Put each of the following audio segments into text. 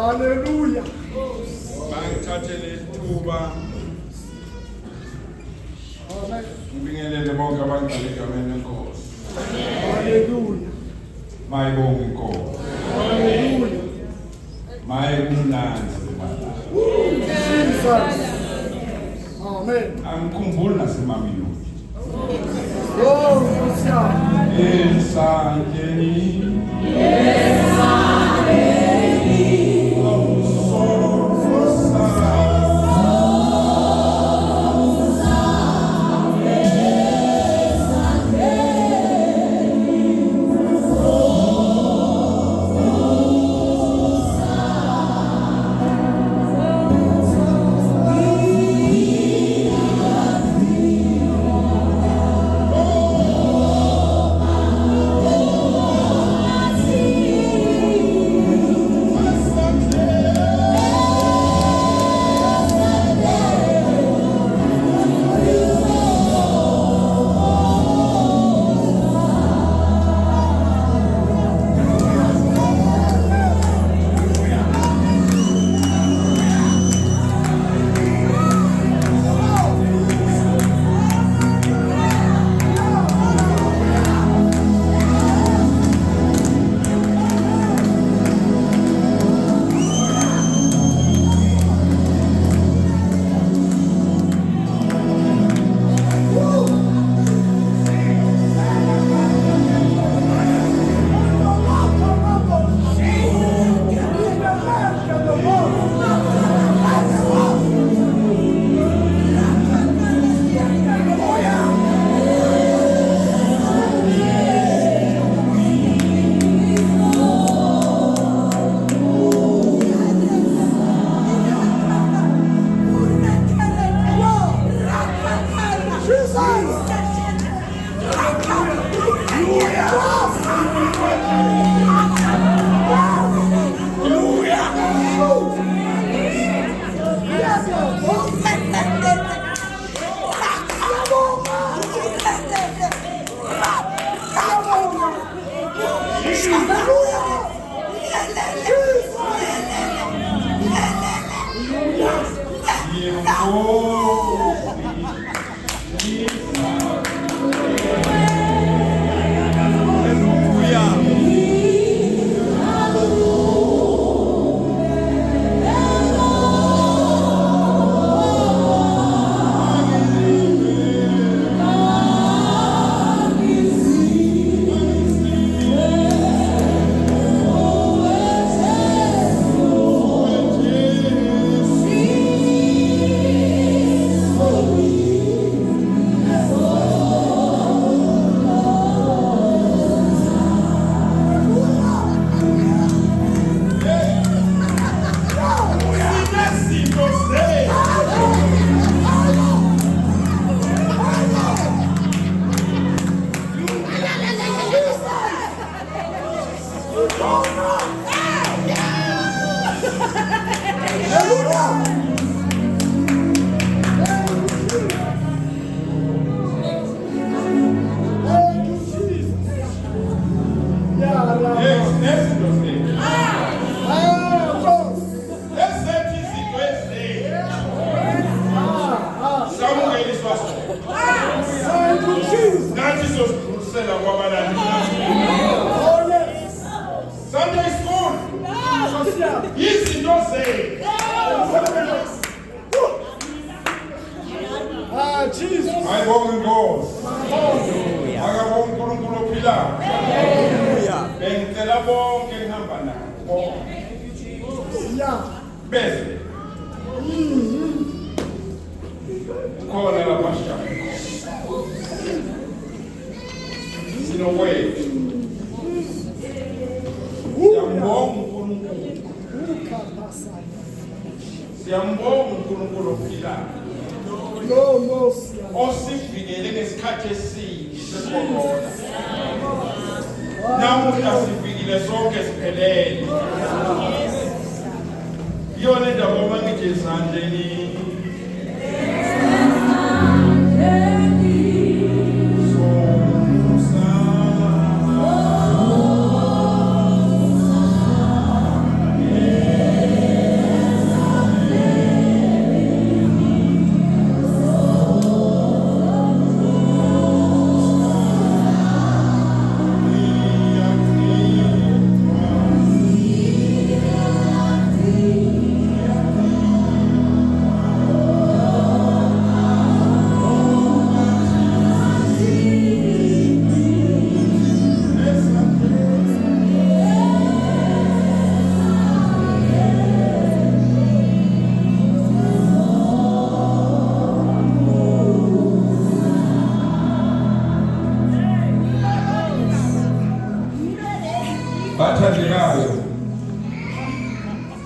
Hallelujah. Bangithathele ithuba. Amen. Ngibingelele bonke abangcwele egameni lenkosi. Hallelujah. Mayibonge inkosi. Hallelujah. Mayibunanzi baba. Jesus. Amen. Angikhumbuli nasemamiluni. Oh, Lucia. Esandleni. Sunday school. Jesus. I won't go. I won't go to Hallelujah. Bengela bonke ngihamba nabo. Yeah. Bese. Khona la pasha. Sinowethu. Siyambonga uNkulunkulu ophilayo. No. Osivikele ngesikhathi esibi secorona. Namuhla sifikile sonke siphelele. Yona indaba mangithi esandleni. Yeah.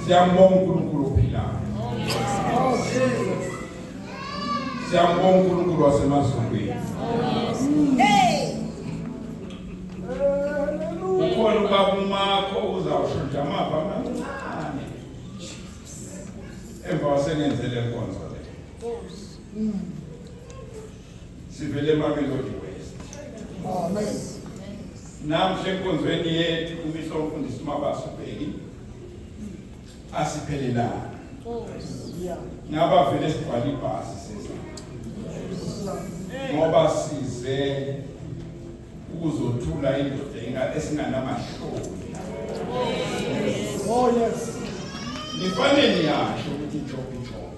Siyambonga uNkulunkulu ophilayo. Oh, Jesus. Siyambonga uNkulunkulu wasemazulwini. Ukhona ubaba umakho uzawusho nje amava amancane. Emva wasengenzele inkonzo le. Sivele eMamelodi West. Amen. Namhle enkonzweni yethu kumiswa umfundisi uMabaso Bheki asiphelelana. Yeah. Ngaba vele sigcwala ibhasi sesa. Ngoba size ukuzothula indoda esinganamahloni. Oh, yes. Nifanele niyasho ukuthi ijobi job.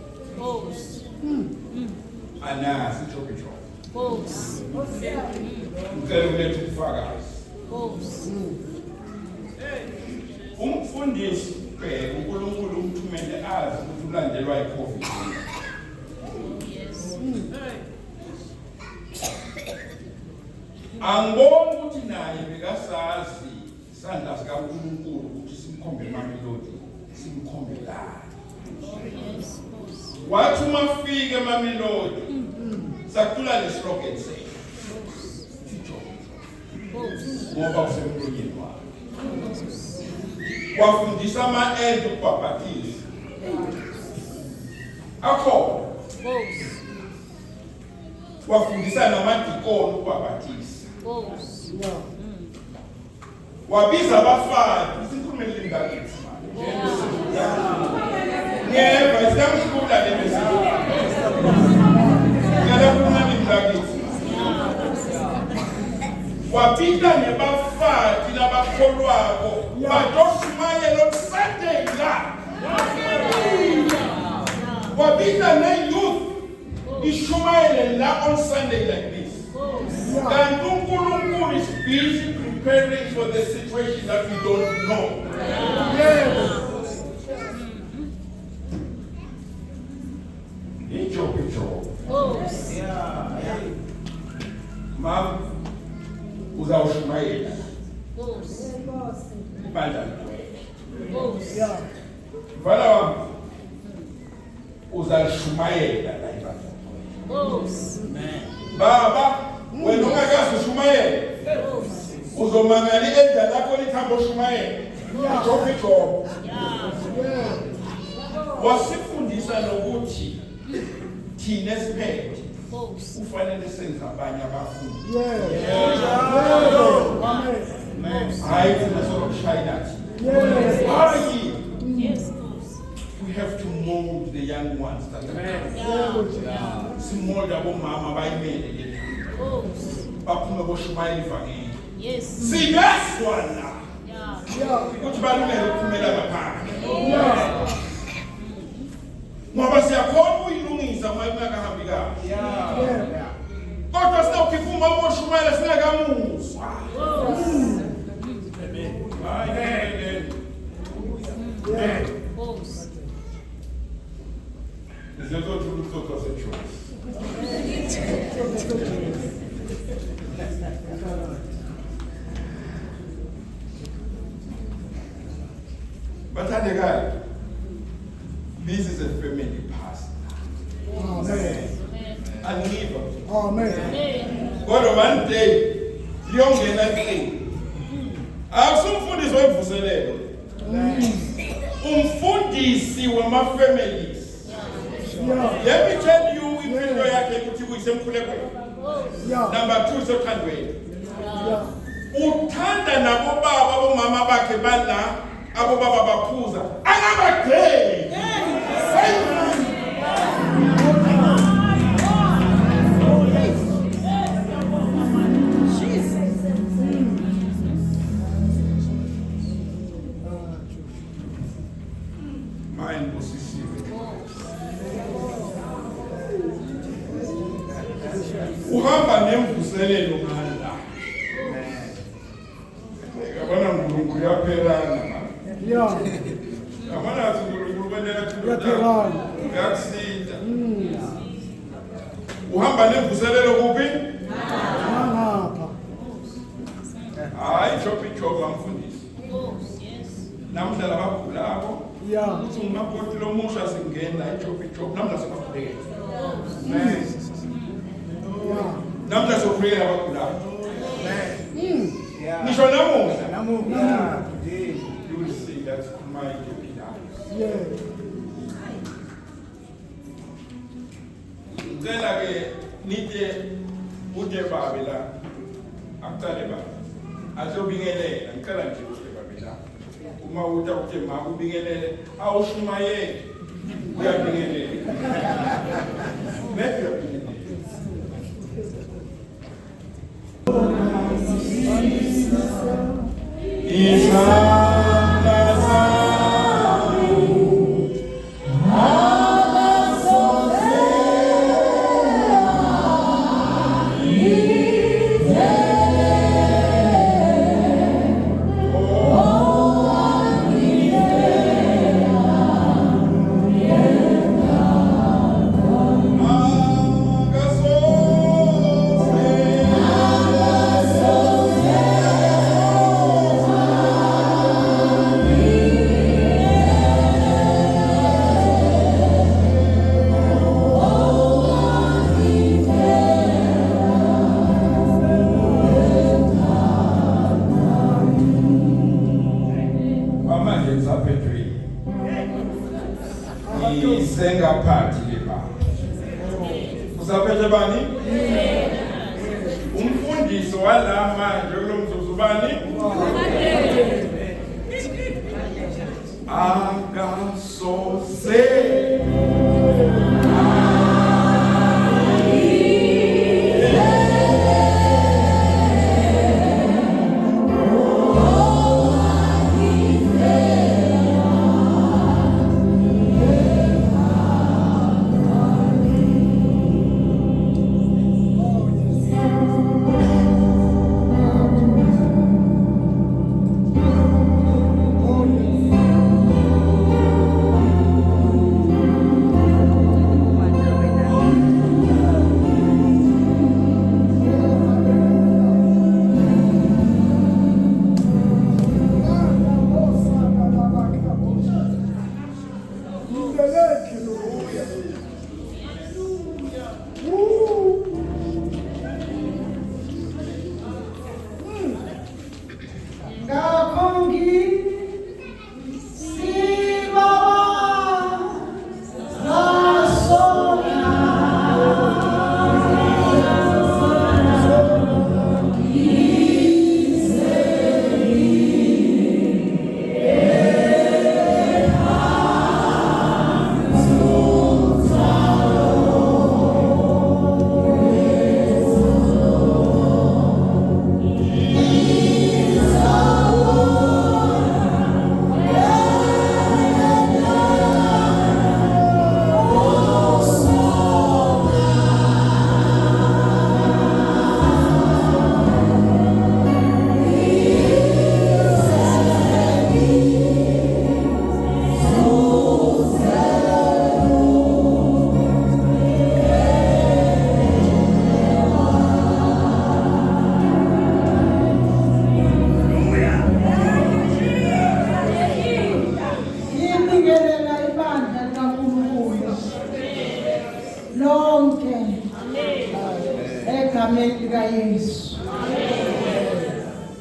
Anazi ijobi job. Ngicela ulethe ubufakazi. Umfundisi Bheki uNkulunkulu umthumele azi ukuthi ulandelwa yiCovid. Angiboni ukuthi naye bekasazi isandla sikaNkulunkulu ukuthi simkhombe eMamelodi, simkhombe la. Wathi uma fika eMamelodi sakutula le slogan say. Ngoba usemlonyeni wakhe. Wafundisa ama-end ukubhabhatisa. Akho. Wafundisa namadikoni ukubhabhatisa. Wabiza abafana, isikhulumeli lingakithi manje. Yebo, siyamshukula le message. Ngala kumali lingakithi. Wapita nebafati labakholwako batoshumayela Sunday la. Wapita ne-youth ishumayele la on Sunday like this. And uNkulunkulu is busy preparing for the situation that we don't know. Ijob. Mom, uzawushumayela. Ibandla likwethu. Mfana wami, uzalishumayela la ibandla. Baba, wena ungakazi ushumayela. Uzomangala iendla lakho lithambo ushumayela. Ijob. Wasifundisa nokuthi thina esiphethe ufanele senze abanye abafundi. Hayi thina sokushayina thina. We have to mold the young ones that are simold abomama bayimele le. Baphume boshumayela ivangeli. Sibeswa la. Ukuthi balungele ukuphumela ngaphandle. Ngoba siyakhona uyilungisa uma ingakahambi kahle. Kodwa sinawukhipha umoshumayela singakamuzwa. Is that what you thought was a choice? But guy, this is a family past. Amen. Amen. God one day, liyongena thing. Akusumfundisi oyivuselelo. Umfundisi wama-families. Let me tell you impilo yakhe ukuthi kuyisemkhulekweni. Number 2 sothandweni. Uthanda nabo baba bomama bakhe bala abo baba baphuza. Angabagceli. Uhamba nemvuselelo ngala. Ngabona uNkulunkulu yaphelana. Ngabona uNkulunkulu kwendela Yaphelana. Uyakusinda. Uhamba nemvuselelo kuphi? Ngapha. Hayi chopi amfundisi. namhla labagulako Yeah. uthi ungakoti lo musha singena ijob namhla sebakhuleke. Amen. Yeah. Namhla sokhuleka abagulako. Mm. Ngisho namuhla. Yeah, today. You will see that my job is out. Yeah. Ngicela ke nithi ude babe la akucale baba azobingelela ngicela nje ude babe la uma uthi ukuthe mama ubingelele awushumayeke uyabingelela maybe uyabingelela Sengaphathi le baba. Usaphethe bani? Umfundiso wala manje kulomzuzu bani? Akasoze.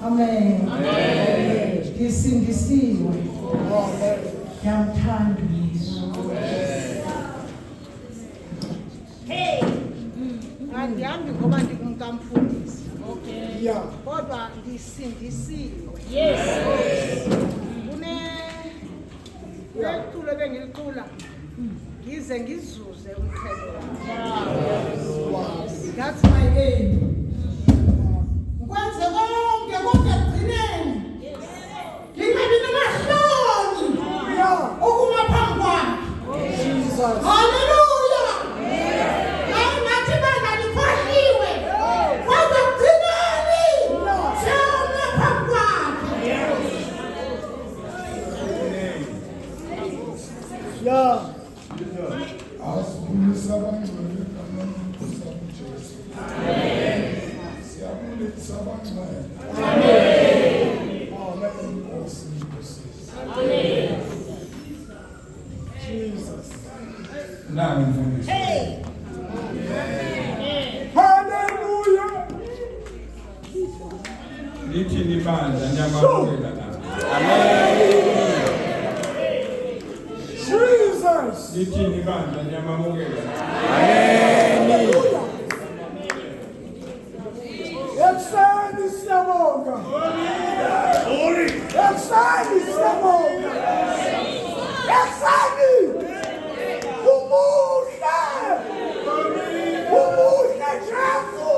Amen. Ngisindisiwe. Ngiyamthanda uYesu. Hey. Andihambi ngoba ndingamfundisi. Okay. Yeah. Kodwa ngisindisiwe. Yes. Kuneculo bengilicula. Ngize ngizuze umqhele. That's my aim. Kwenze konke ekugcineni. Ngingabi namahloni. Yeah. Ukuma phambi kwakhe. Jesus. Hallelujah. Hayi nathi bana likhohliwe. Kodwa ekugcineni siyama phambi kwakhe. Yeah. Asibulisa abangcwele kaNkulunkulu Jesu. Amen. Siyabulisa abangcwele. Amen. Amen. Inkosi. Nami mfundisi. Hallelujah. Lithi libandla nyamamukela nami. Jesus. Lithi libandla nyamamukela nami. Hallelujah. Ekseni siyabonga. Ekseni siyabonga. Ekseni. Umuhle. Umuhle Jesu.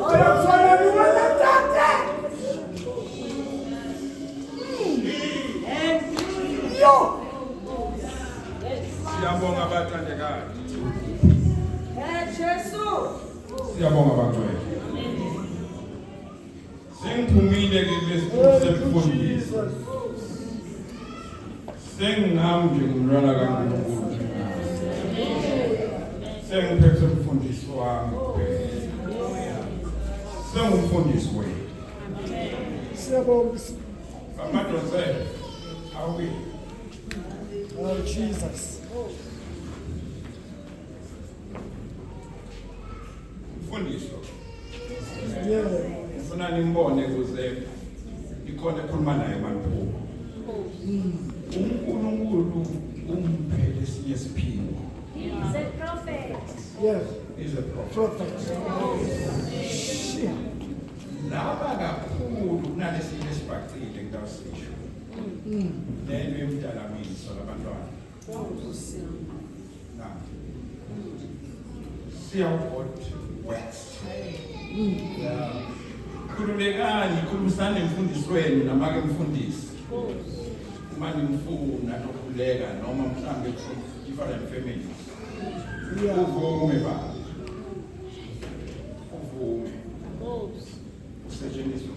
Ayasana niwela tate. Yo. Siyabonga abathandekayo. Siyabonga abangcwele. Sengiphumile kulesifundo semfundiso. Sengihambe ngumntwana kaNkulunkulu. Sengiphethe umfundisi wami. Sengumfundisi wethu. Siyabonga. Amadonsela awi. Oh Jesus. Mfundisi. Yeah. Ufuna nimbone kuze ikhona ekhuluma naye manipho. uNkulunkulu umphele esinye isiphingo. He's a prophet. Yes. He's a prophet. Prophet. Laba kakhulu kunalesinye esibhacile ngitawusisho. Lento yemdalamiso labantwana. Na. Siyawubona West. Khululekani khulumisana nemfundisweni namake mfundisi. Uma nimfuna nokhuleka noma mhlambe different families. Uvume baba. Uvume. Usetshenziswe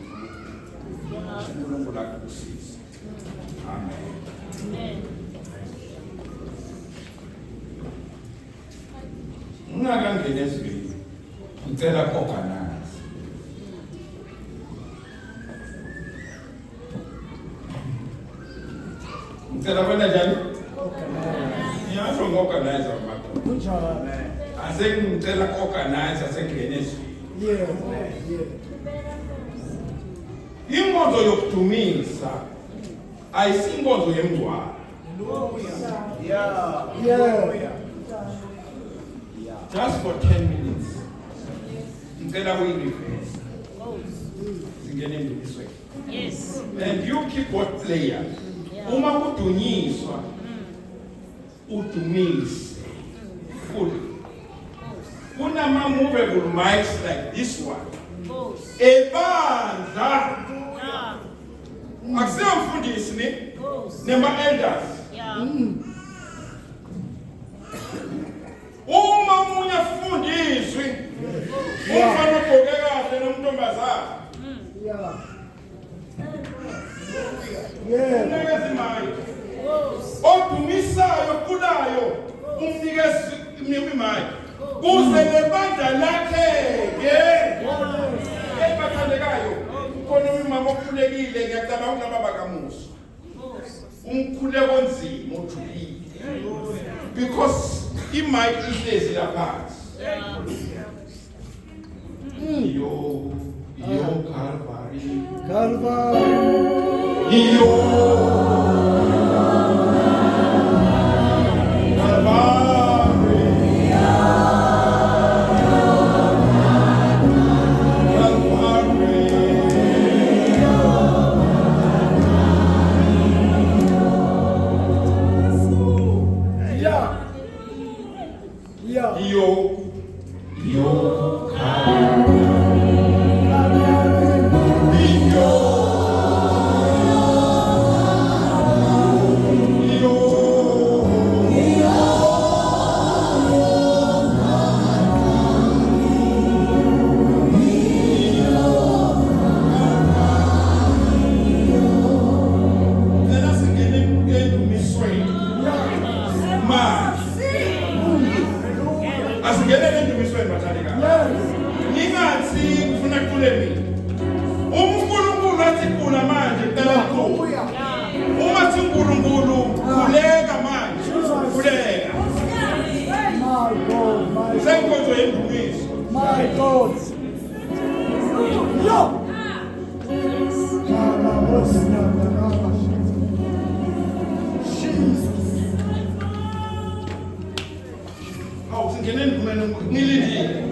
uNkulunkulu akusize. Amen. Ungakangena ezweni. Ngicela organize. Ngicela bona njani? Ngiyasho ngoorganizer mama. Kunjani? Asengicela organizer sengena ezweni. Yeah. Inkonzo yokudumisa ayisinkonzo yemngcwabo. Yeah. Just for 10 minutes. Ngicela uyi-reverse. Singene endumisweni. Yes. And you keyboard player. Uma kudunyiswa udumise fully. Kunama movable mics like this one. Ebandla. Akusiyo mfundisi ni nema elders. Uma umunye afundiswe umfana ogqoke kahle nomntombazana. Yeah. Unikeza imali. Odumisayo kulayo umnikeza imali. Kuze lebandla lakhe ebathandekayo khona umama okhulekile ngiyacabanga unababa kamuso. Umkhuleko onzima ojulile. Because imic ihlezi lapha. Yo Calvary. Calvary. Uma uNkulunkulu khuleka manje My God. Yo. Jesus. Hawu singeneni kumele ngilindile.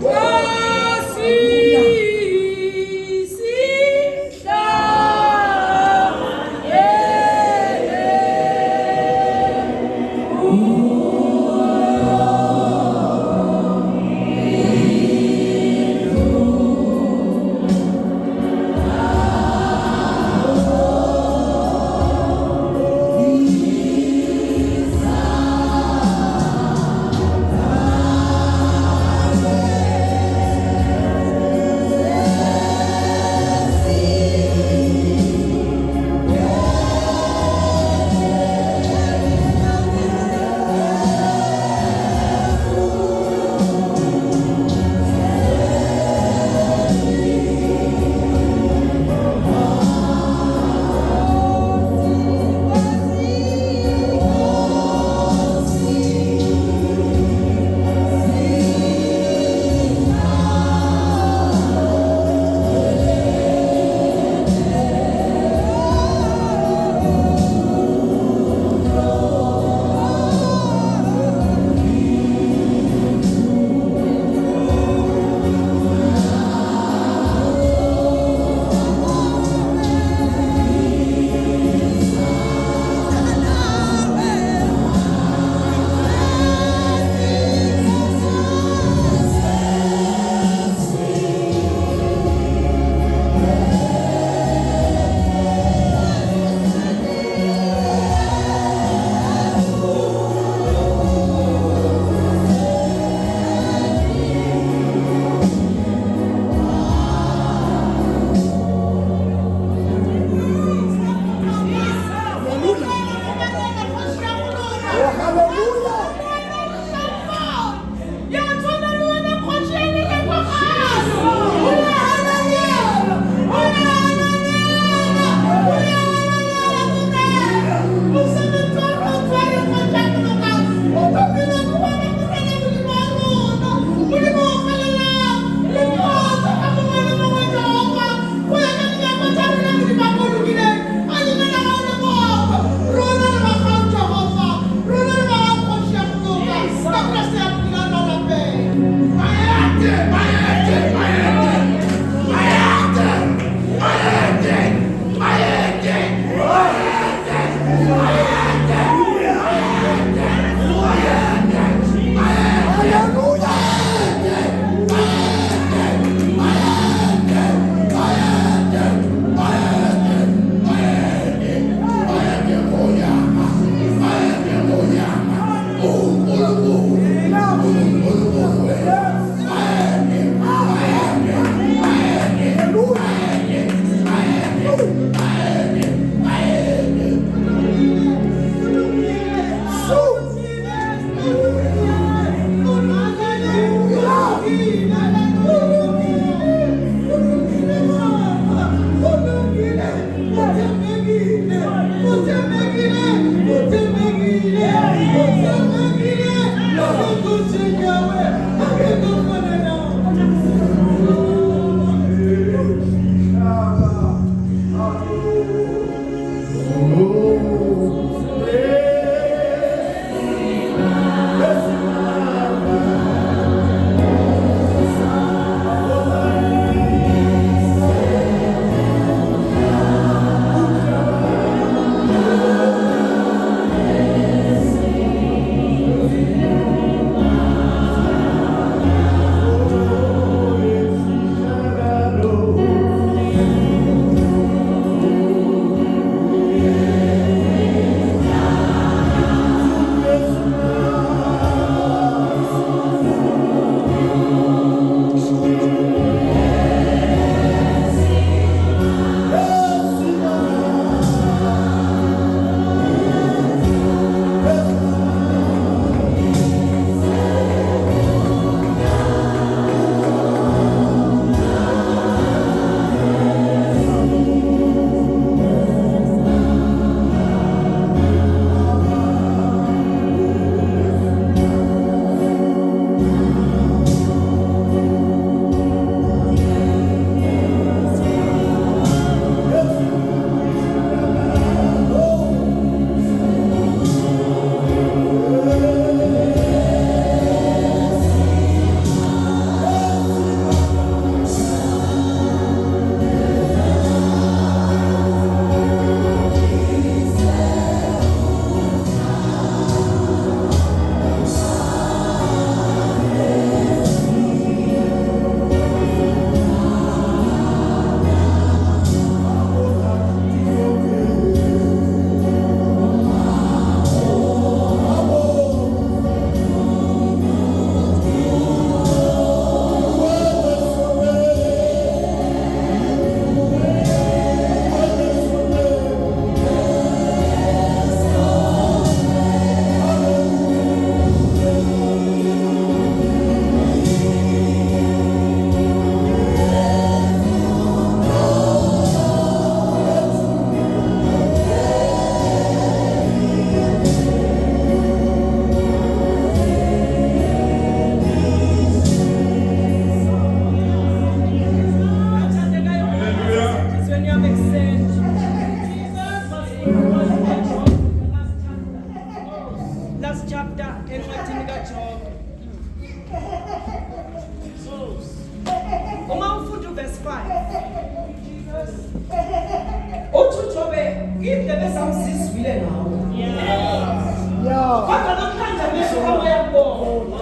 indlebe samzizwile nawo. Yeah. Kodwa namhlanje amehlo wami ayabona.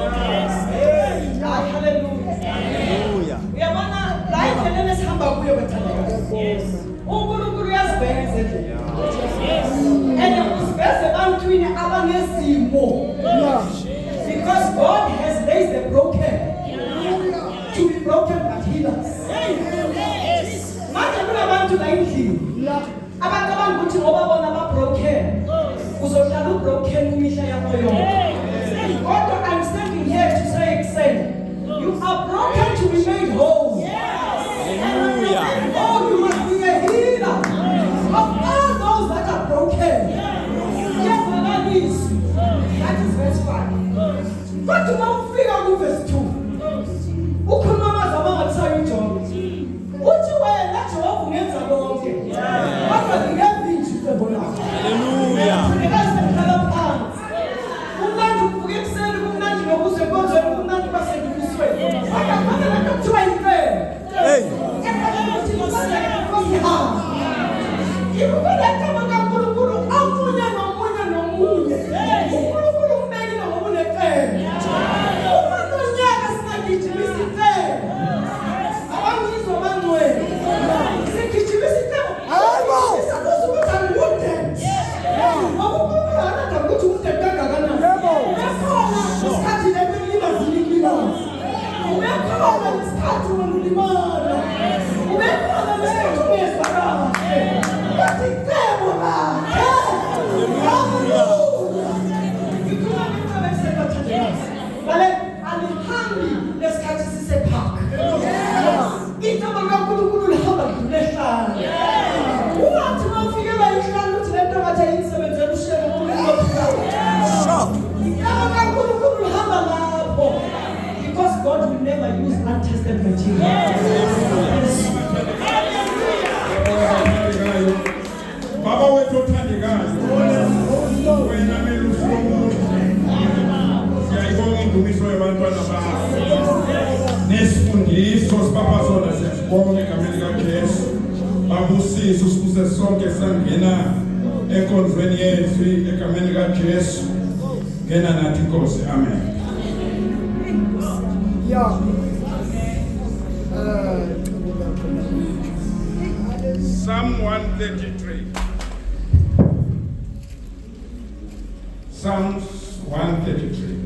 Hayi, hallelujah. Uyabona la indlela esihamba kuyo bathandekazi. uNkulunkulu uyazibheka ezindleleni. And usiveze ebantwini abanezimo. Because God has raised the broken to be broken but healers. Manje kunabantu la endlini. Abantu abangukuthi ngoba bona ba-broken uzohlala u-broken imihla yakho yonke. Kodwa I'm standing here to say ekuseni, you are broken to be made whole. Oh, you must be a healer of all those that are broken. Yes, that is verse 5. But to now figure out verse 2. Ukhuluma amazwi abangathisayo uJobe. Uthi wena Jehova ungenza konke. Kodwa ngingevini icebo lakho. Hallelujah. Ngikazikhala phansi. Kumnandi ukuvuka ekuseni, kumnandi nokuze enkonzweni, kumnandi basendibusweni. Akafana lento kuthiwa impela. Because God will never use untested material. Baba wethu othandekayo, wena melusi womuntu, siyayibonga indumiso yabantwana bakho nesifundiso sipapha sona siyasibonga egameni likaJesu. Babusise usibuse sonke sangena enkonzweni yethu egameni likaJesu. Ngena nathi Nkosi, amen. Yeah. Psalm 133. Psalms 133.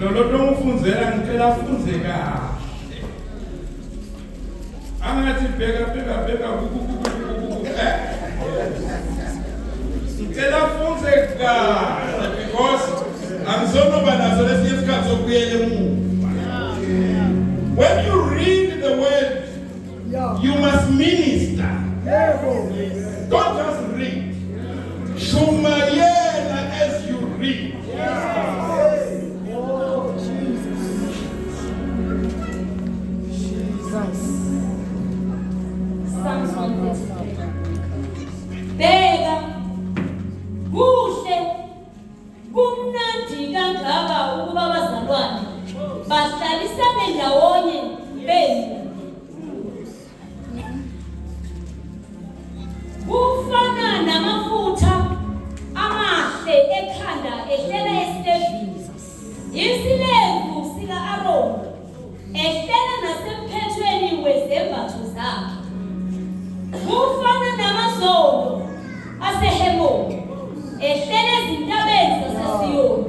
Lolo tongifundzela ngicela afunze kahle. Angathi bheka ngicela afunze kahle because angizonoba nazo lesinye isikhathi sokubuyela emuva. When you read the word, you must minister. Don't just read. Shumayela as you read. Oh, Jesus. Psalms 133. Bheka kuhle kumnandi kangaka ukuba abazalwane bahlalisane ndawonye bembu. Kufana namafutha amahle ekhanda ehlela esitevini. Isilembu sika-Aroni ehlela nasemphethweni wezembatho zakhe. Kufana namazolo aseHemoni ehlela ezintabeni zaseSiyoni.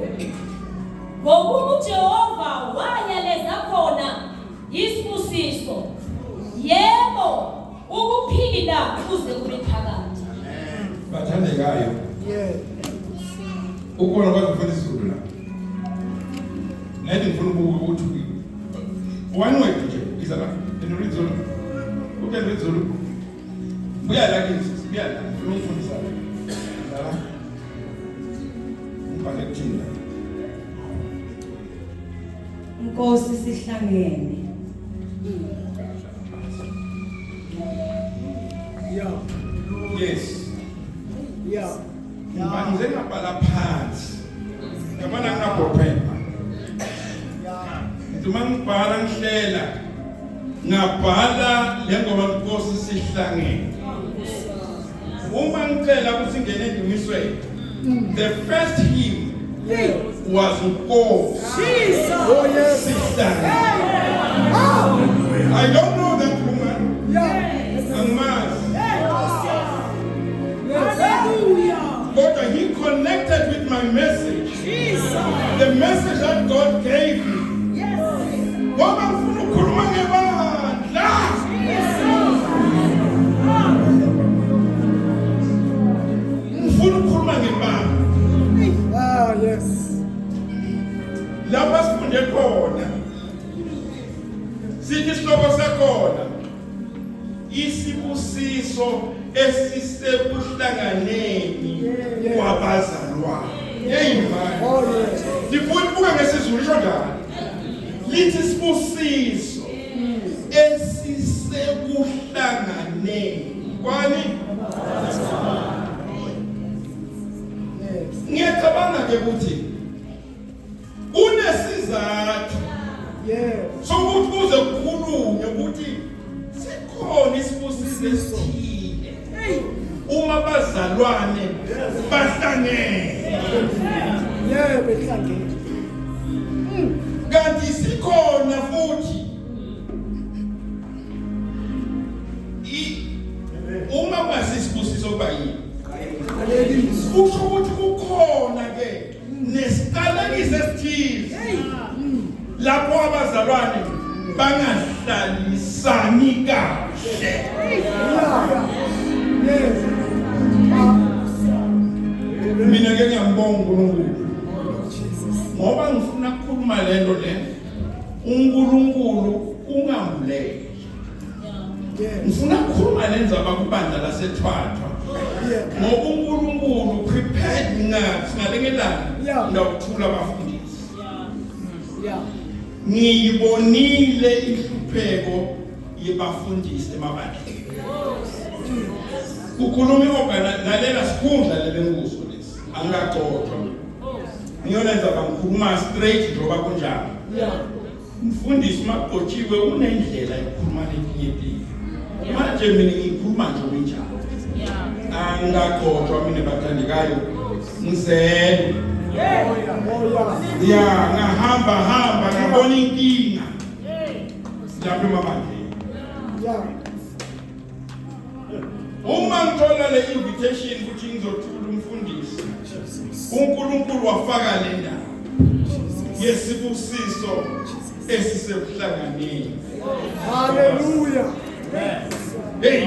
Ngokuba uJehova wayaleza khona isbusiso. Yebo, ukuphila kuze kube phakade. Bathandekayo. Yeah. Ukhona kwazifuna isizulu la. Nathi ngifuna ukuthi one way nje iza la. Read Zulu. Who can read Zulu? Buya la kithi, buya la. Ngifuna ukufundisa la. La. Ngibhale kuthini la. Nkosi sihlangene. Yeah. Yes. Yeah. Manje ngabhala phansi. Yabona nginaphepha. Ngithi mangibhala ngihlela ngabhala lengoma Nkosi sihlangene. Ngiyacela ukuthi ngene endumisweni. The first hymn was Nkosi. Jesus. Oh, yes. Sister. Oh. I don't know that woman. Yeah. Angmazi. Hallelujah. But he connected with my message. The message that God gave me. Ngoba ngifuna ukukhuluma ngebandla. Ngifuna ukukhuluma ngebandla. Ah, yes. Lapha sifunde khona. Sithi isihloko sakhona. Isisbusiso esisekuhlangeneni kwabazalwane. Amen. Oh, yes. Libuka ngesizulu isho njalo. Lithi isibusiso esisekuhlangeneni. Kwani? Ngiyacabanga ke ukuthi kunesizathu sokuthi kuze kukhulunywe ukuthi sikhona isibusiso esithile uma bazalwane bahlangene. Behlangene. Kanti sikhona futhi uma kwasisibusiso bayini kusho ukuthi kukhona ke nesiqalekiso esithile lapho abazalwane bangahlalisani kahle. Mina ke ngiyambonga uNkulunkulu ngoba ngifuna ukukhuluma lento le uNkulunkulu ungambulele. Ngifuna ukukhuluma lenzaba kubandla laseThwathwa ngoba uNkulunkulu prepared ngathi ngalengelana ngawuthula abafundisi. Ngiyibonile ihlupheko yebafundisi emabandleni. Kukhuluma nalela sikhundla lelenguso lesi angingaqoqwa. Ngiyona nzaba ngikhuluma straight njengoba kunjalo. Umfundisi maqotshiwe unendlela yokukhuluma letinye izinto. Manje mina ngikhuluma nje njalo. Angingaqoqwa mina bathandekayo. Ngizele. Ngahamba ngabona inkinga. Lapho emabandleni. Uma ngithola le invitation ukuthi ngizothula umfundisi, uNkulunkulu wafaka le ndaba yesibusiso esisekuhlangeneni. Hallelujah. Hey.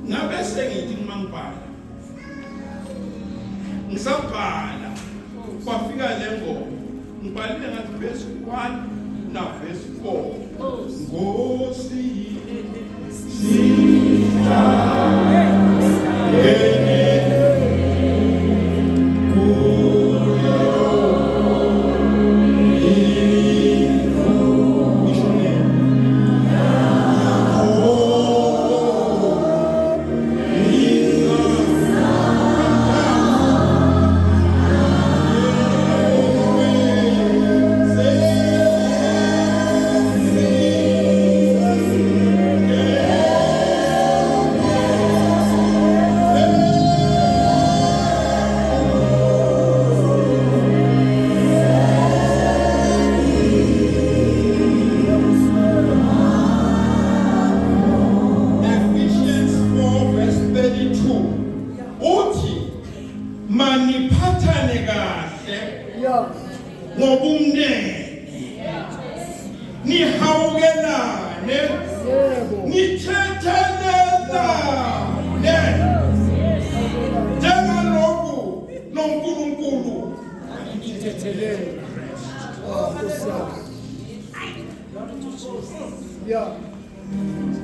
Ngabe sengithi ngimangibhala. Ngisabhala. Kwafika le ngoma. Ngibhalile ngathi verse 1 na verse 4. Nkosi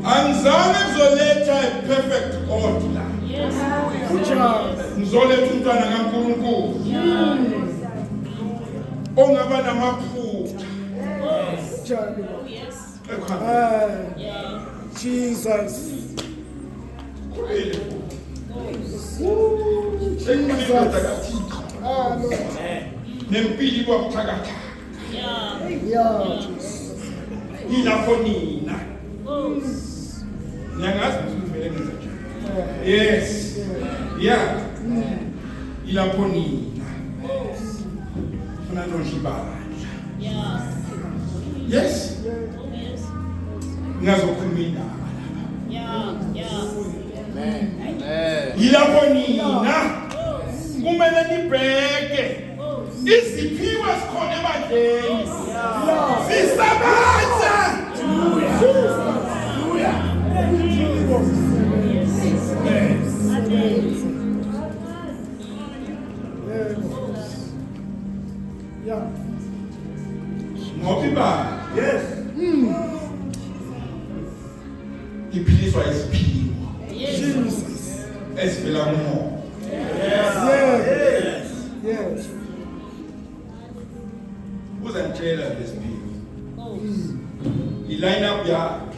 Angizange ngizoletha perfect order. Ngizoletha umntwana kaNkulunkulu. Ongaba namaphutha. Jesus. Nempilo kwabuthakathaka. Ilapho nina. Ngiyangazi ukuthi uvele ngenza njani. Yes. Yeah. Ilapho nina. Funa nojibala. Yes. Ngazokhuluma indaba lapha. Ilapho nina. Kumele nibheke. Iziphiwe sikhona ebadleni. Sisabenza. Ngoba ibala. Yes. Iphiliswa isiphiwo. Jesus. Esivela kumoya. Yes. Yes. Uzangitshela lesiphiwo. I-line up yakhe.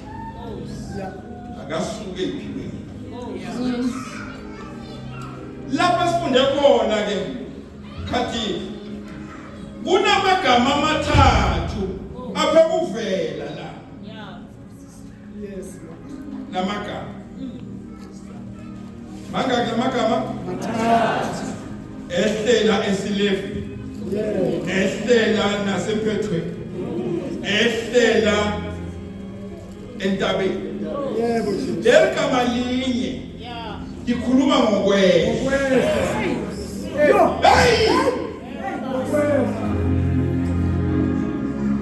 Yeah. Akasuke iphiweni. Lapha sifunde khona ke khathi kunamagama amathathu apha kuvela la. Yes. Namagama. Mangaki amagama? Ehlela esilevi. Yeah. Ehlela nasempethwe. Ehlela entabeni. Yeah, but Jesus. Leligama linye. Ikhuluma ngokwehla. Hey!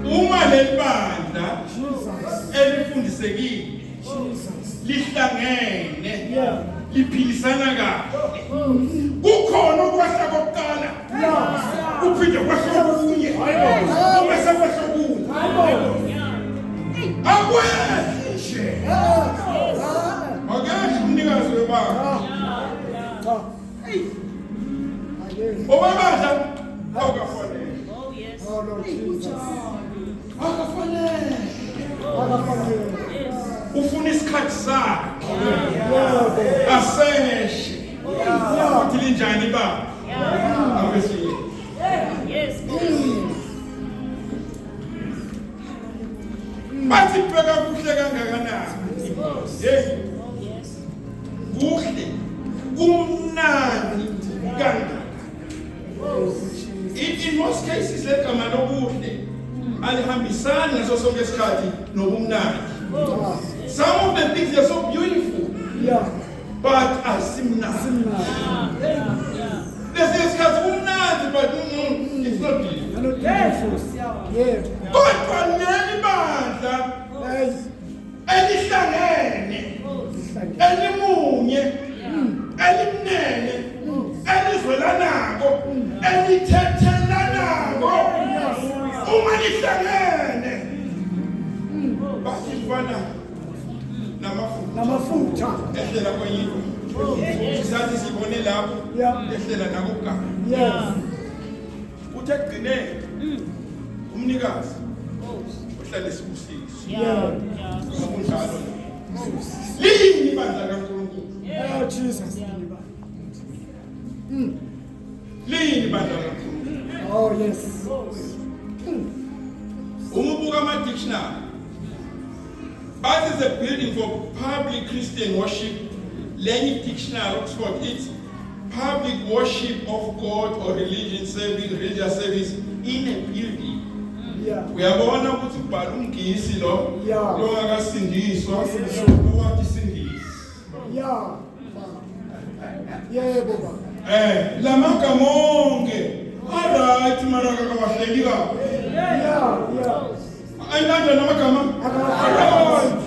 Uma lebandla elifundisekile lihlangene liphilisana kahle kukhona ukwehla kokuqala kuphinde kwehla kokunye bese kwehla okunye akwehlishe akekho umnikazi webandla owebandla awukafanele Oh, Lord Jesus. akafanele ufuna isikhathi sakhe aseshe ukuthi linjani ba awesiye bathi bheka kuhle kangakanani kuhle kumnandi kangaka. In most cases legama lokuhle alihambisani ngaso sonke isikhathi nobumnandi. Some of the things are so beautiful, but asimnandi. There's isikhathi kumnandi, but it's not beautiful. Kodwa leli bandla elihlangene elimunye elimnene elizwelanako elithethelanako uma lihlangene basifana Namafutha. ehlela kwenye into sisathi sibone lapho ehlela nakugama Yes. uthe egcineni umnikazi uhlala esibusisi ngokunjalo lini ibandla kaNkulunkulu Oh, Jesus. lini ibandla kaNkulunkulu Oh, yes. umubuka ama-dictionary but it's a building for public Christian worship. Lenny dictionary Oxford, it's public worship of God or religious service in a building. Uyabona ukuthi ubhala umngisi lo ongakasindiswa owathi sindisi. Baba. Lamagama onke alright mara akawahleli kahle. Ayilanda namagama alright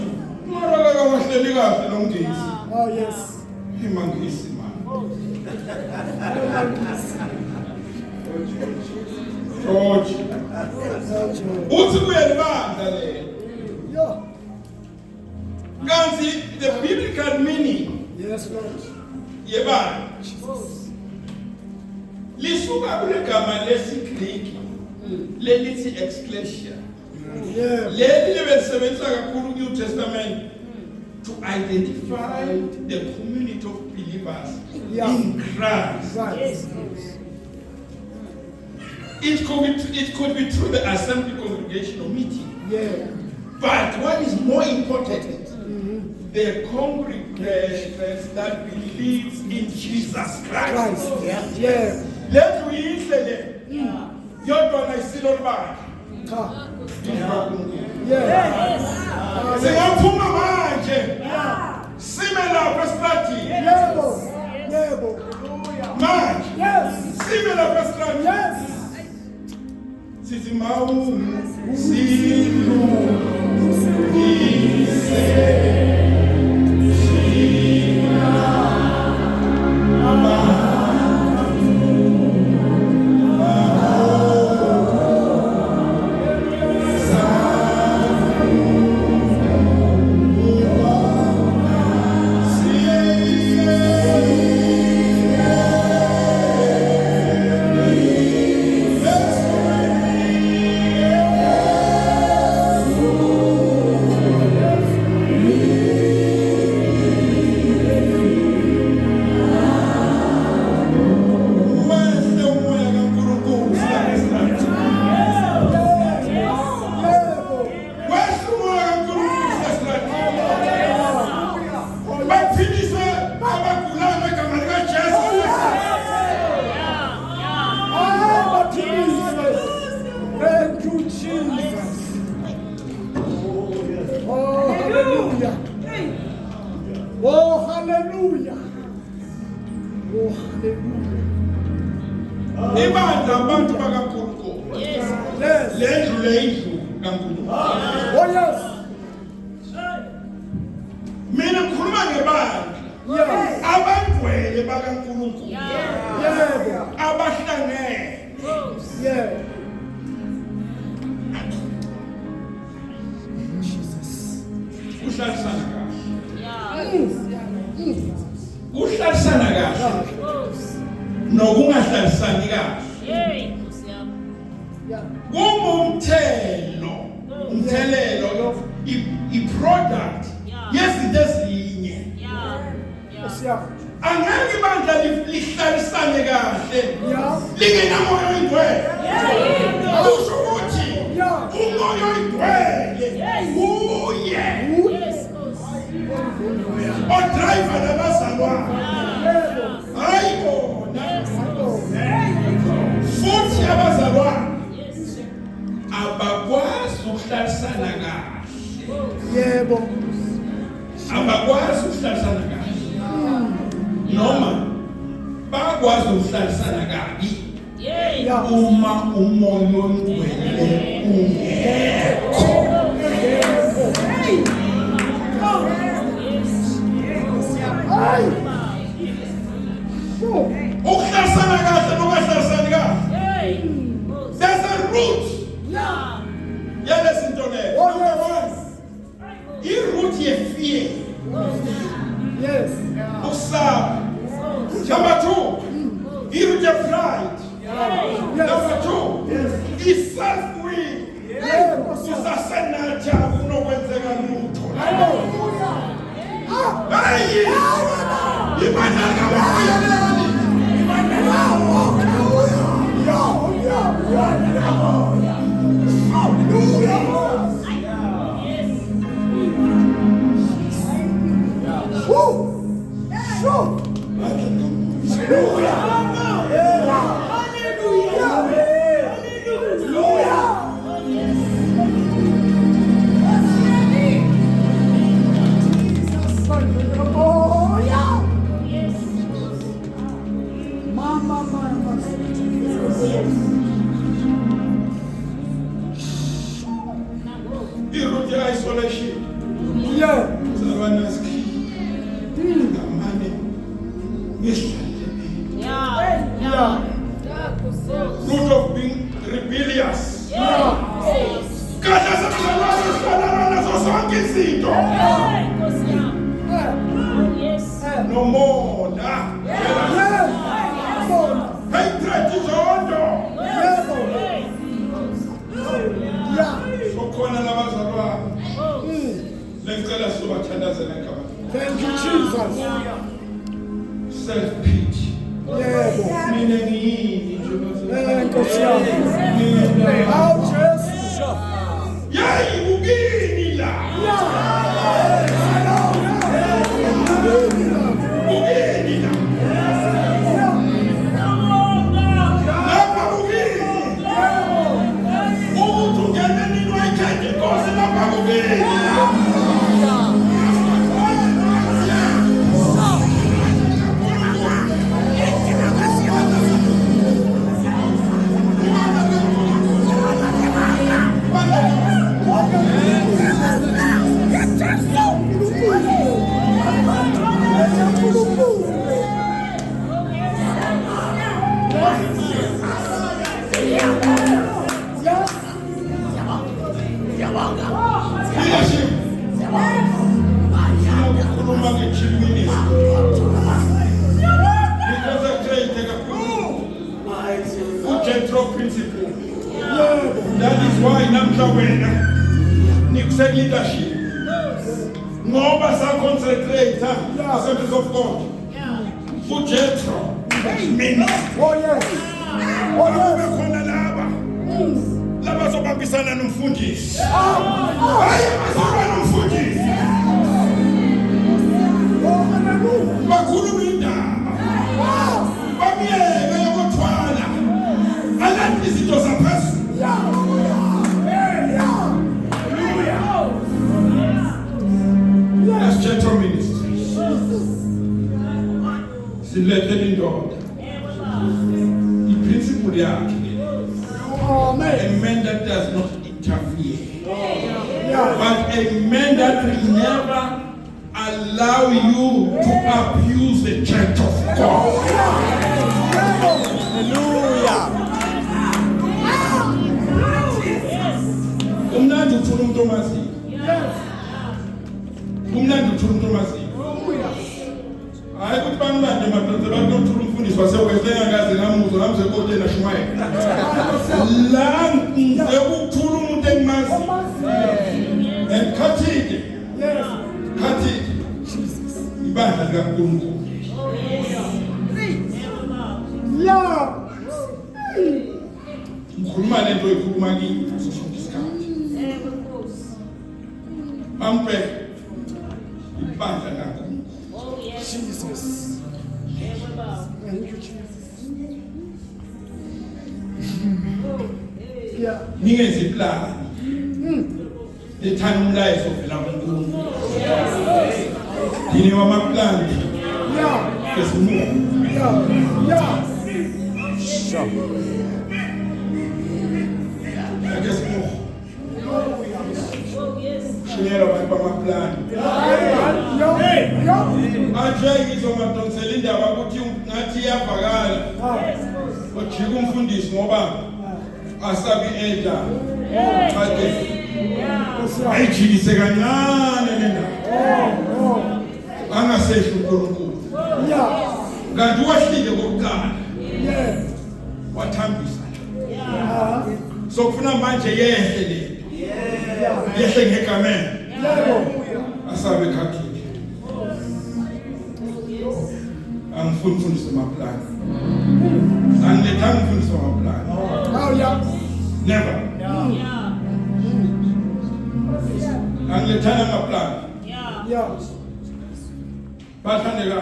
mara akawahleli kahle lo mngisi. Oh, yes. Imangisi man. George. Uthi kuyelibandla lelo. Kanti the biblical meaning Yes, Lord. yebandla lisuka kulegama lesiGreek lelithi ecclesia. Leli libesebenzisa kakhulu New Testament to identify the community of believers in Christ. It could be through the assembly, congregation, or meeting. But what is more important the congregation that believes in Jesus Christ. Christ. Yeah. Let's read it. You're going to see the back. Yeah. Singaphuma manje. Simela Pastrati. Yebo. Manje. Yes. Simela Pastrati. Yes. Sithi mawu silungise. Oh, hallelujah. Oh, hallelujah. Ibandla abantu bakaNkulunkulu. Yes. Lendlu lendlu kaNkulunkulu. Oh, yes. Mina ngikhuluma ngebandla. Yes. Abangcwele bakaNkulunkulu. Yeah. Abahlangene. Yeah. Jesus. Uhlalisana kahle. Uhlalisana kahle. Nokungahlalisani kahle. Umthelelo i-product yezinto ezinye. Angeke ibandla lihlalisane kahle lingenamoya oyingcwele. Kusho ukuthi umoya oyingcwele uye odriver nabazalwane hayi bona futhi abazalwane abakwazi ukuhlalisana kahle. Yebo. Abakwazi ukuhlalisana kahle noma bakwazi ukuhlalisana kabi uma umoya oyingcwele ungekho. Ukuhlalisana kahle nokungahlalisani kahle. There's a root. Yalezinto lezo. Number one, i-root ye-fear. Yes. Usaba. Number two, i-root ye-pride. Number two, i-self-will. Usasenathi akunokwenzeka lutho. Hayi! Ibandla likamoya leli. I-root ye-isolation. Yeah. Uzalwane asikhi. Ngamane ngihlale. Yeah. Root of being rebellious. Kahle sabazalwane sihlala nazo zonke izinto. Nomona. Hatred izondo. Sokhona labazalwane. Lengicela sizobathandazela ngaba. Thank you, Jesus. Self-pity. Yebo. Mina ngiyini nje bazalwane. Nkosi yami. Aw Jesus. Yayi ukini la. ministry. Concentrate Ujethro principle. That is why namhla wena nikusek leadership. Ngoba sa concentrate Assemblies of God. Ujethro ministry. Oh yes. Oh yes. Khona laba zobambisana nomfundisi. Hayi bazoba nomfundisi. Oh hallelujah. Bakhuluma indaba. Bamiyeke yokuthwala. Alathi izinto zaphezulu. That's gentle ministry. Silethe indoda. Principle yakhe. A man that does not interfere. But a man that will never allow you to abuse the church of God. Hallelujah. Umnandi uthula umuntu omaziyo. Umnandi uthula umuntu omaziyo. Hayi ukuthi bamlande madodana bayothula umfundisi wasewesengakaze ngamuzwa ngamze kodwa nashumayela. La ngize ukuthula umuntu engimaziyo. Khathike. Khathike. Ibandla likaNkulunkulu. Ngikhuluma lento ekhuluma kimi sonke isikhathi. Ampe ibandla likaNkulunkulu. Jesus. Thank you, Jesus. Yeah. Ningenze iplani. Lethana umlayezo vela kuNkulunkulu. Dini wamaplani. Yeah. Kesimuka. Yeah. Yeah. Kesimuka. Shiyela abantu bamaplani. Aje ngizomadonsela indaba ukuthi ngathi iyavakala. Ojika umfundisi ngoba asabi elder. Ade. Ayijikise kancane lendaba. Angasehli uNkulunkulu. Kanti wahlile kokuqala. Wathambisa. So kufuna manje yehle le. Yehle ngegameni. Asabe khathile. Angifuni umfundisi wamaplani. Angilethanga umfundisi wamaplani. Oh yeah. Never. Angilethanga amaplani. Yeah. Bathandeka.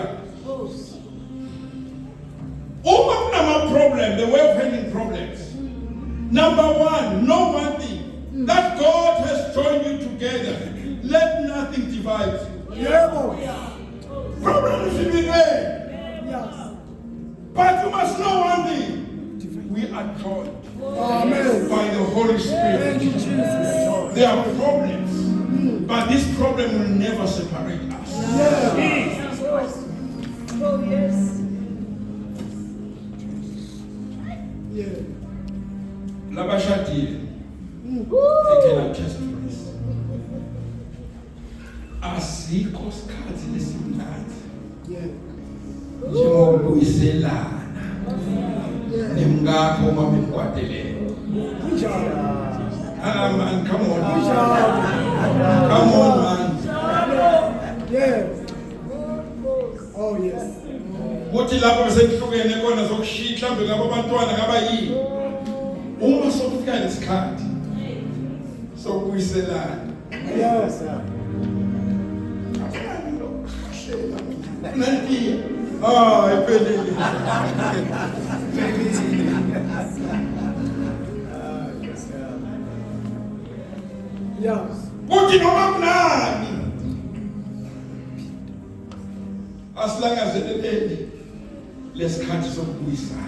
Uma kunama problem, the way of handling problems. Number one, know one thing. That God has joined you together. Let nothing divide you. Problems will be there. But you must know one thing. We are joined by the Holy Spirit. There are problems. But this problem will never separate us. Oh, yes. Labashadile. They can attest to this. Asikho sikhathi lesimnandi. Njengokuyiselana. Nemngakho uma bekwadelele. Man, come on. Come on, man. Oh yes. Kuthi lapho besekuhlukene kona zokushitha mhlawumbe ngabo abantwana ngaba yini. Uma sokufika lesikhathi sokuyiselana. Yes. Nanti iphelile. Yeah. Kuthi noma kunani. Asilangazeleleni lesikhathi sokubuyisana.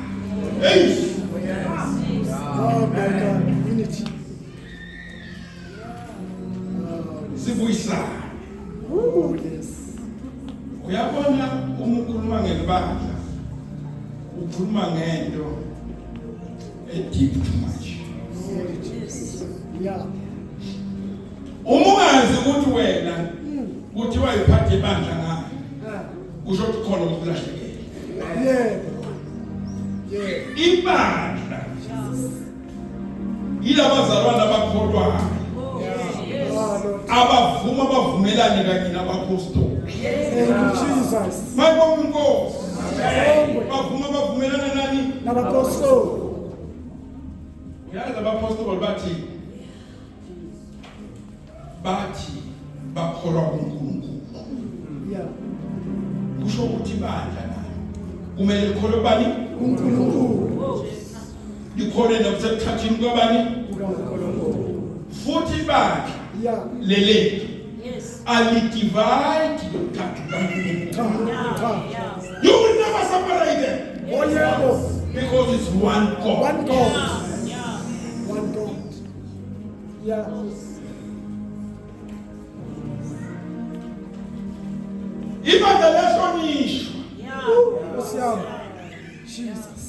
Hey. Oh my God. Unity. Sibuyisana. Oh yes. Uyabona uma ukhuluma ngelibandla ukhuluma ngento deep too much. Yeah. Uma ungazi ukuthi wena kuthiwa iphathe ibandla ngayo kusho ukuthi khona ukulahlekela. Ibandla yilabazalwana abakholwayo abavuma bavumelane kanye nabapostoli. Mayibonge inkosi. Bavuma bavumelane nani? Nabapostoli. Uyazi abapostoli bathi bakholwa kuNkulunkulu. Kusho ukuthi ibandla nayo kumele likholwe bani? uNkulunkulu. Likholwe nakusekuthathini kwabani? Futhi ibandla leli alidivide lokuthathu kaNkulunkulu. You will never separate them. Because it's one God. One God. One God. Ibandla liyahlonishwa. Jesus.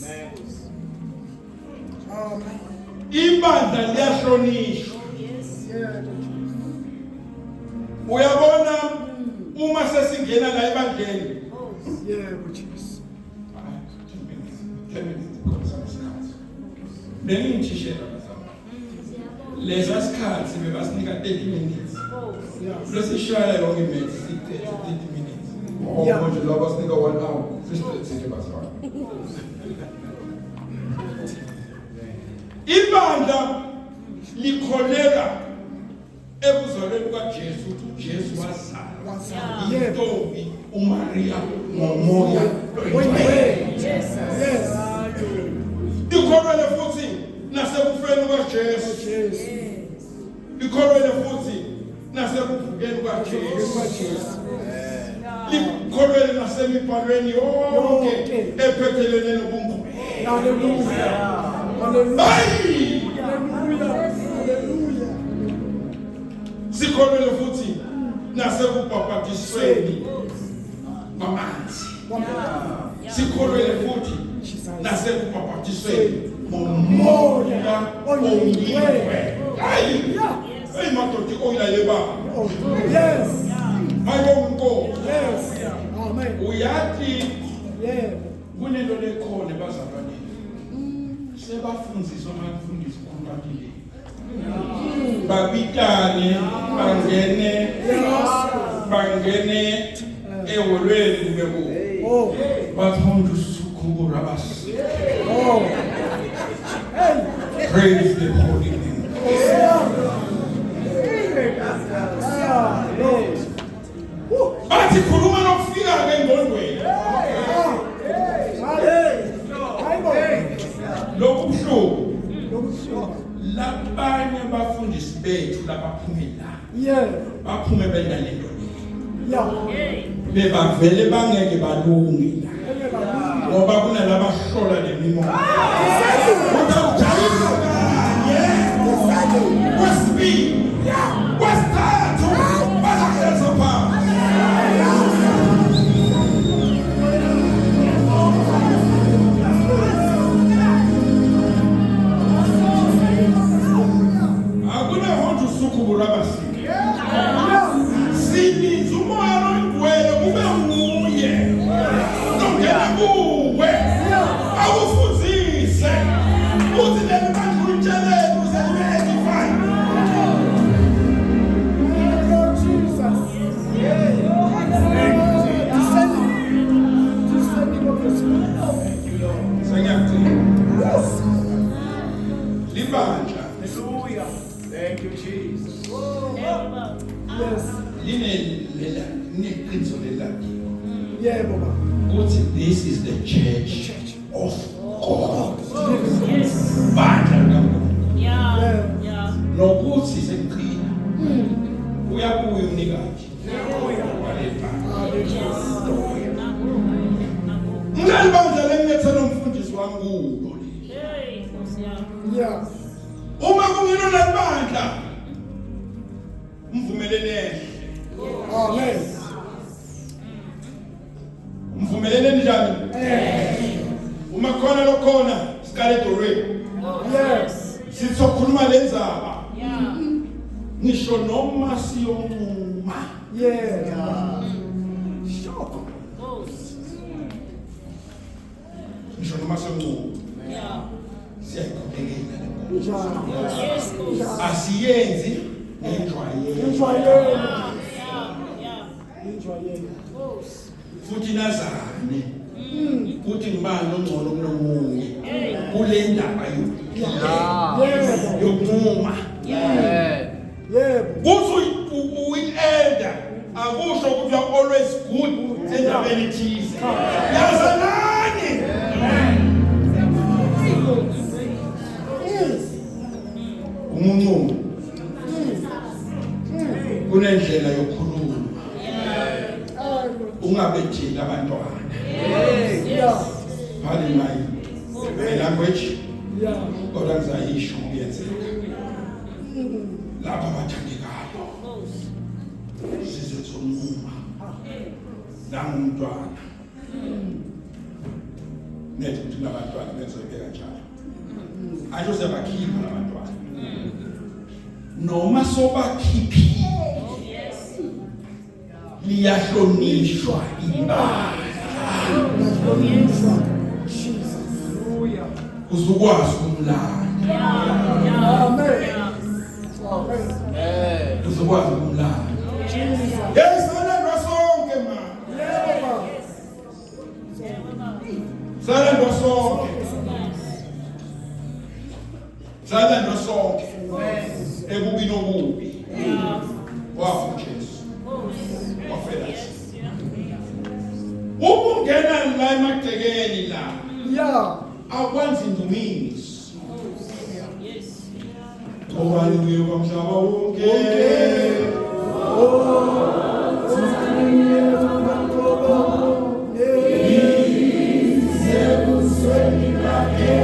Amen. Ibandla liyahlonishwa. Uyabona uma sesingena la ebandleni. Jesus. 10 minutes bengithi lesa sikhathi bebasinika 30 minutes. Losishaya yonke iminute 30 minutes. Manje la basinika 1 hour. Sistraight basifaka. Ibandla likholeka ekuzalweni kukaJesu ukuthi uJesu wazalwa yintombi uMaria ngomoya likholwele futhi nasekufeni kukaJesu likholwele futhi nasekuvukeni kukaJesu likholwele nasemibhalweni yonke ephethelene nobuNkulunkulu. Sikholwele futhi nasekubhabhatisweni kwamanzi. Sikholwele futhi nasekubhabhatisweni ngomoya ongcwele. Hey madoda oyila yebaba. Ayibonge inkosi. Amen. Uyathi kunento lekhona bazalwane. Sebafundiswa makufundiswa kubalulekile. Babitane bangene eholweni kube ku bathonda usukhubura basi. Praise the holy name. Bathi khuluma nokufika engqondweni. Lokubuhlungu labanye abafundisi bethu labaphumela baphume benalento bebavele bangeke balunge ngoba kunalabahlola lemimoya kwesibili kwesithathu bazahleza phansi. Sininzi umoya nongcwele kube nguye nongena kuwe awufuzise uthi leli bandla ulitshelele uze libe edified. Libandla. Thank you, Jesus. This is the church of God. Bandla nokuthi sekuqina uyabuya umnikazi. Ngale bandla lengethela umfundisi wami kulo le. Uma kungena lebandla mvumelene. Amen. Mvumelene njani? Uma khona lokhona siqale dorweni. Sizokhuluma lenzaba. Ngisho noma siyonquma. ngisho noma senqubo siyayiqhubekela le nkonzo. Asiyenzi ngenjwayelo. Futhi nazane futhi ngibani ongcono kunomunye kule ndaba yokunquma. Kuthi uyi-elder akusho ukuthi you are always good endabeni thize. Yazanani. Umuncu kunendlela yokukhuluma. Ungabetheli abantwana. Pardon my language. Kodwa ngizayisho kuyenzeka. Lapha abathandekayo. Sizethonuma. Nangumntwana. Nethi ukuthi nabantwana bezobeka kanjalo. Ajo sebakhipha abantwana. Noma sobakhiphile. Liyahlonishwa ibandla. Uzukwazi ukumlanda. Uzukwazi ukumlanda. Salandwa sonke mama. Salandwa sonke. Salandwa sonke. Ekubi nokubi. Wafu Jesu. Wafela. Ukungena la emagcekeni la. Akwenzi indumiso. Ngobani uye kwamhlaba wonke. Isisebusweni bakhe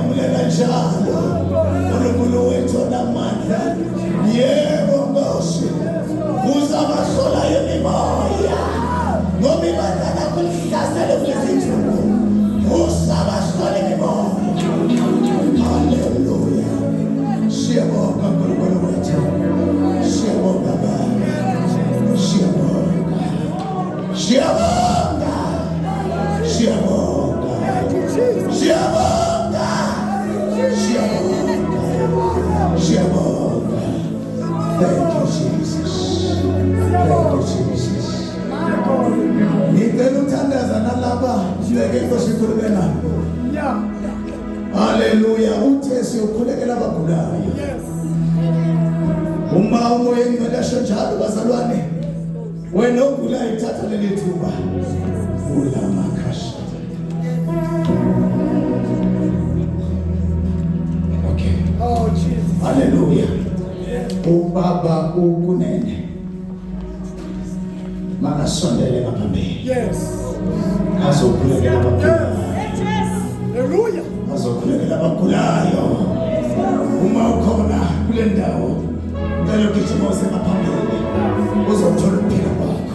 uyamulela njalo uNkulunkulu wethu onamandla. Yebo Nkosi, uzabahlola imimoya ngoba ibandla lakho lihlasele kulezinsuku. Uzabahlola imimoya. Haleluya. Siyabonga Nkulunkulu wethu. Siyabonga Baba. Siyabonga. Siyabonga. Siyabonga. Siyabonga. Siyabonga. Siyabonga. Thank you, Jesus. Thank you, Jesus. Ngicela uthandaza nalaba sibeke inkosi ikhulumela. Haleluya. Uthe siyokhulekela abagulayo. Uma umoya engcwele asho njalo bazalwane, wena ogulayo thatha leli thuba. Ulamakhasha. Okay. Oh, Jesus. Haleluya. Ubaba ukunene. Makasondele ngaphambili. Yes. Azokhulekela abagulayo. Hallelujah. Azokhulekela abagulayo. Uma ukhona kule ndawo, ngicela ugijima use ngaphambili. Uzothola ukuphila kwakho.